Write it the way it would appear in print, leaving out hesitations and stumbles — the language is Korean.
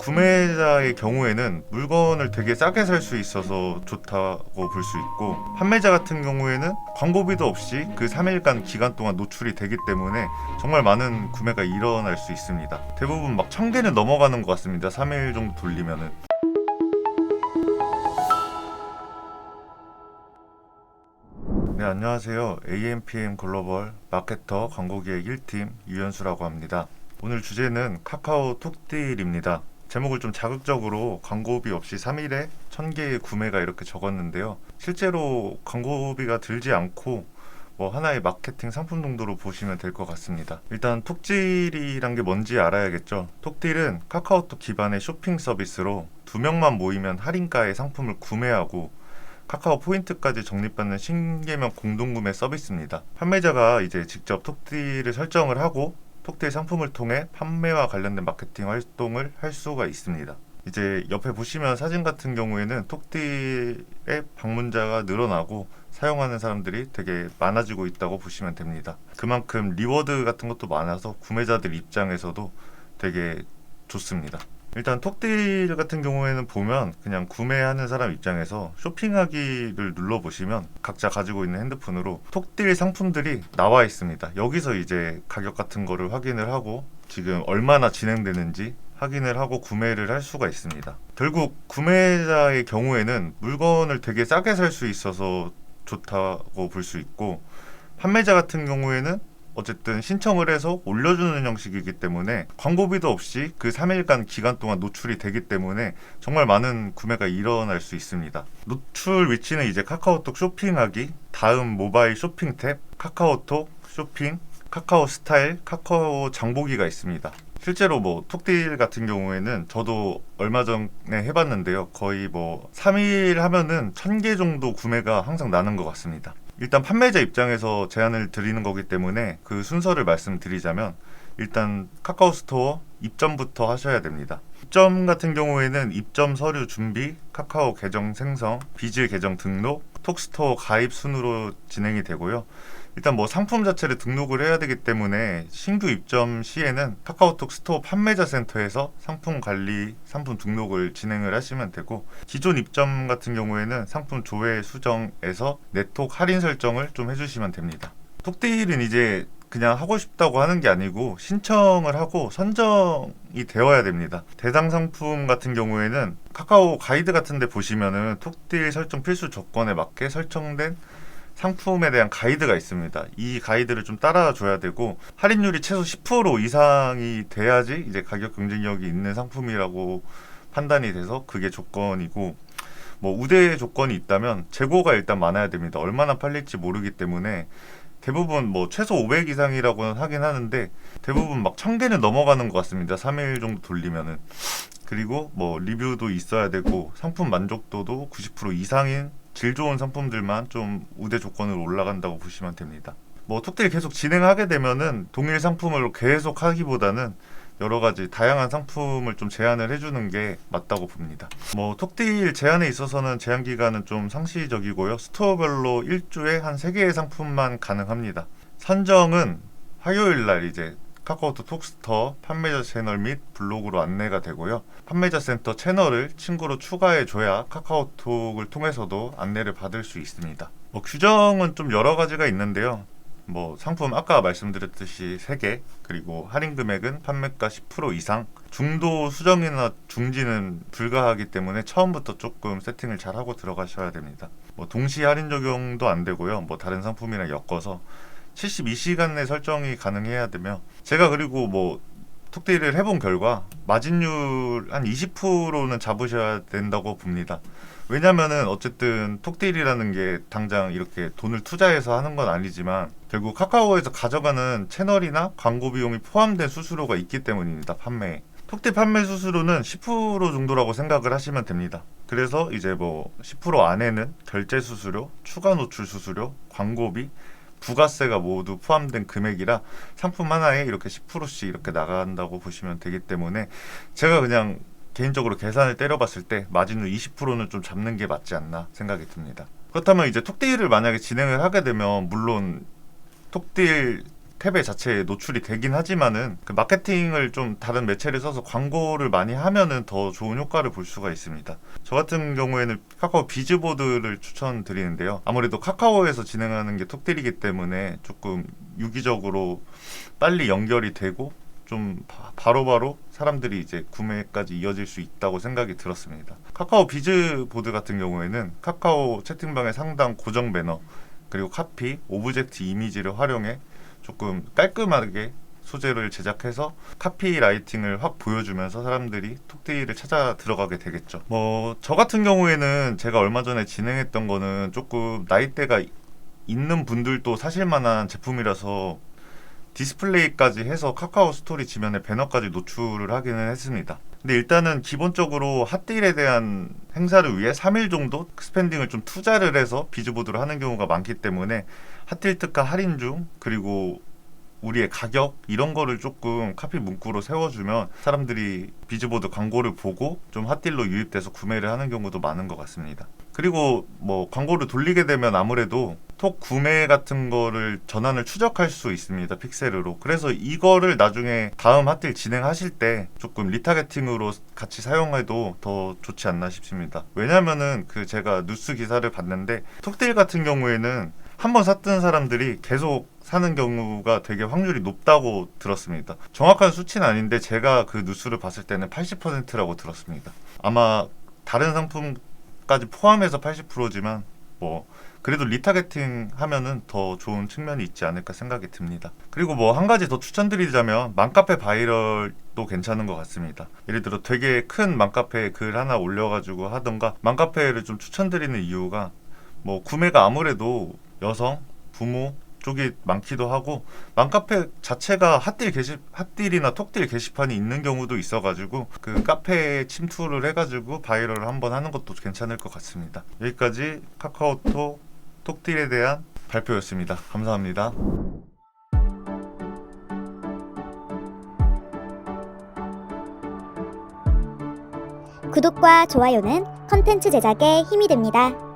구매자의 경우에는 물건을 되게 싸게 살 수 있어서 좋다고 볼 수 있고, 판매자 같은 경우에는 광고비도 없이 그 3일간 기간 동안 노출이 되기 때문에 정말 많은 구매가 일어날 수 있습니다. 대부분 막 1000개는 넘어가는 것 같습니다. 3일 정도 돌리면은. 네, 안녕하세요. AMPM 글로벌 마케터 광고기획 1팀 유현수라고 합니다. 오늘 주제는 카카오 톡딜입니다. 제목을 좀 자극적으로 광고비 없이 3일에 1000개의 구매가 이렇게 적었는데요. 실제로 광고비가 들지 않고 하나의 마케팅 상품 정도로 보시면 될 것 같습니다. 일단 톡딜이란 게 뭔지 알아야겠죠. 톡딜은 카카오톡 기반의 쇼핑 서비스로 2명만 모이면 할인가의 상품을 구매하고 카카오 포인트까지 적립받는 신개념 공동구매 서비스입니다. 판매자가 이제 직접 톡딜을 설정을 하고 톡딜 상품을 통해 판매와 관련된 마케팅 활동을 할 수가 있습니다. 이제 옆에 보시면 사진 같은 경우에는 톡딜의 방문자가 늘어나고 사용하는 사람들이 되게 많아지고 있다고 보시면 됩니다. 그만큼 리워드 같은 것도 많아서 구매자들 입장에서도 되게 좋습니다. 일단 톡딜 같은 경우에는 보면 그냥 구매하는 사람 입장에서 쇼핑하기를 눌러보시면 각자 가지고 있는 핸드폰으로 톡딜 상품들이 나와 있습니다. 여기서 이제 가격 같은 거를 확인을 하고 지금 얼마나 진행되는지 확인을 하고 구매를 할 수가 있습니다. 결국 구매자의 경우에는 물건을 되게 싸게 살 수 있어서 좋다고 볼 수 있고, 판매자 같은 경우에는 어쨌든 신청을 해서 올려주는 형식이기 때문에 광고비도 없이 그 3일간 기간 동안 노출이 되기 때문에 정말 많은 구매가 일어날 수 있습니다. 노출 위치는 이제 카카오톡 쇼핑하기, 다음 모바일 쇼핑 탭, 카카오톡 쇼핑, 카카오 스타일, 카카오 장보기가 있습니다. 실제로 톡딜 같은 경우에는 저도 얼마 전에 해봤는데요. 거의 3일 하면은 1000개 정도 구매가 항상 나는 것 같습니다. 일단 판매자 입장에서 제안을 드리는 거기 때문에 그 순서를 말씀드리자면, 일단 카카오 스토어 입점부터 하셔야 됩니다. 입점 같은 경우에는 입점 서류 준비, 카카오 계정 생성, 비즈 계정 등록, 톡스토어 가입 순으로 진행이 되고요. 일단 상품 자체를 등록을 해야 되기 때문에 신규 입점 시에는 카카오톡 스토어 판매자 센터에서 상품 관리, 상품 등록을 진행을 하시면 되고, 기존 입점 같은 경우에는 상품 조회 수정에서 네톡 할인 설정을 좀 해주시면 됩니다. 톡딜은 이제 그냥 하고 싶다고 하는 게 아니고 신청을 하고 선정이 되어야 됩니다. 대상 상품 같은 경우에는 카카오 가이드 같은 데 보시면은 톡딜 설정 필수 조건에 맞게 설정된 상품에 대한 가이드가 있습니다. 이 가이드를 좀 따라줘야 되고, 할인율이 최소 10% 이상이 돼야지 이제 가격 경쟁력이 있는 상품이라고 판단이 돼서 그게 조건이고, 우대 조건이 있다면 재고가 일단 많아야 됩니다. 얼마나 팔릴지 모르기 때문에 대부분 최소 500 이상이라고는 하긴 하는데 대부분 1000개는 넘어가는 것 같습니다. 3일 정도 돌리면은. 그리고 리뷰도 있어야 되고 상품 만족도도 90% 이상인 질 좋은 상품들만 좀 우대 조건으로 올라간다고 보시면 됩니다. 톡딜 계속 진행하게 되면은 동일 상품을 계속 하기보다는 여러 가지 다양한 상품을 좀 제안을 해주는 게 맞다고 봅니다. 톡딜 제안에 있어서는 제한 기간은 좀 상시적이고요. 스토어별로 1주에 한 3개의 상품만 가능합니다. 선정은 화요일 날 이제 카카오톡 톡스토어 판매자 채널 및 블로그로 안내가 되고요. 판매자 센터 채널을 친구로 추가해 줘야 카카오톡을 통해서도 안내를 받을 수 있습니다. 규정은 좀 여러 가지가 있는데요. 상품 아까 말씀드렸듯이 3개, 그리고 할인 금액은 판매가 10% 이상, 중도 수정이나 중지는 불가하기 때문에 처음부터 조금 세팅을 잘 하고 들어가셔야 됩니다. 동시 할인 적용도 안 되고요. 다른 상품이랑 엮어서 72시간 내 설정이 가능해야 되며, 제가 그리고 톡딜을 해본 결과 마진율 한 20%는 잡으셔야 된다고 봅니다. 왜냐면은 어쨌든 톡딜이라는 게 당장 이렇게 돈을 투자해서 하는 건 아니지만 결국 카카오에서 가져가는 채널이나 광고 비용이 포함된 수수료가 있기 때문입니다. 판매에. 톡딜 판매 수수료는 10% 정도라고 생각을 하시면 됩니다. 그래서 이제 10% 안에는 결제 수수료, 추가 노출 수수료, 광고비, 부가세가 모두 포함된 금액이라 상품 하나에 이렇게 10%씩 이렇게 나간다고 보시면 되기 때문에 제가 그냥 개인적으로 계산을 때려봤을 때 마진율 20%는 좀 잡는 게 맞지 않나 생각이 듭니다. 그렇다면 이제 톡딜을 만약에 진행을 하게 되면 물론 톡딜 탭에 자체에 노출이 되긴 하지만은 그 마케팅을 좀 다른 매체를 써서 광고를 많이 하면은 더 좋은 효과를 볼 수가 있습니다. 저 같은 경우에는 카카오 비즈보드를 추천드리는데요. 아무래도 카카오에서 진행하는 게 톡딜이기 때문에 조금 유기적으로 빨리 연결이 되고 좀 바로바로 사람들이 이제 구매까지 이어질 수 있다고 생각이 들었습니다. 카카오 비즈보드 같은 경우에는 카카오 채팅방의 상단 고정 배너 그리고 카피, 오브젝트 이미지를 활용해 조금 깔끔하게 소재를 제작해서 카피라이팅을 확 보여주면서 사람들이 톡데이를 찾아 들어가게 되겠죠. 저 같은 경우에는 제가 얼마 전에 진행했던 거는 조금 나이대가 있는 분들도 사실 만한 제품이라서 디스플레이까지 해서 카카오 스토리 지면에 배너까지 노출을 하기는 했습니다. 근데 일단은 기본적으로 핫딜에 대한 행사를 위해 3일 정도 스pen딩을 좀 투자를 해서 비즈보드를 하는 경우가 많기 때문에 핫딜 특가 할인 중 그리고 우리의 가격 이런 거를 조금 카피 문구로 세워주면 사람들이 비즈보드 광고를 보고 좀 핫딜로 유입돼서 구매를 하는 경우도 많은 것 같습니다. 그리고 광고를 돌리게 되면 아무래도 톡 구매 같은 거를 전환을 추적할 수 있습니다. 픽셀으로. 그래서 이거를 나중에 다음 핫딜 진행하실 때 조금 리타게팅으로 같이 사용해도 더 좋지 않나 싶습니다. 왜냐면은 제가 뉴스 기사를 봤는데 톡딜 같은 경우에는 한번 샀던 사람들이 계속 사는 경우가 되게 확률이 높다고 들었습니다. 정확한 수치는 아닌데 제가 그 뉴스를 봤을 때는 80%라고 들었습니다. 아마 다른 상품까지 포함해서 80%지만 그래도 리타게팅 하면은 더 좋은 측면이 있지 않을까 생각이 듭니다. 그리고 한 가지 더 추천드리자면 맘카페 바이럴도 괜찮은 것 같습니다. 예를 들어 되게 큰 맘카페에 글 하나 올려가지고 하던가 맘카페를 좀 추천드리는 이유가 구매가 아무래도 여성, 부모 쪽이 많기도 하고 맘카페 자체가 핫딜이나 톡딜 게시판이 있는 경우도 있어가지고 그 카페에 침투를 해가지고 바이럴을 한번 하는 것도 괜찮을 것 같습니다. 여기까지 카카오톡 톡딜에 대한 발표였습니다. 감사합니다. 구독과 좋아요는 컨텐츠 제작에 힘이 됩니다.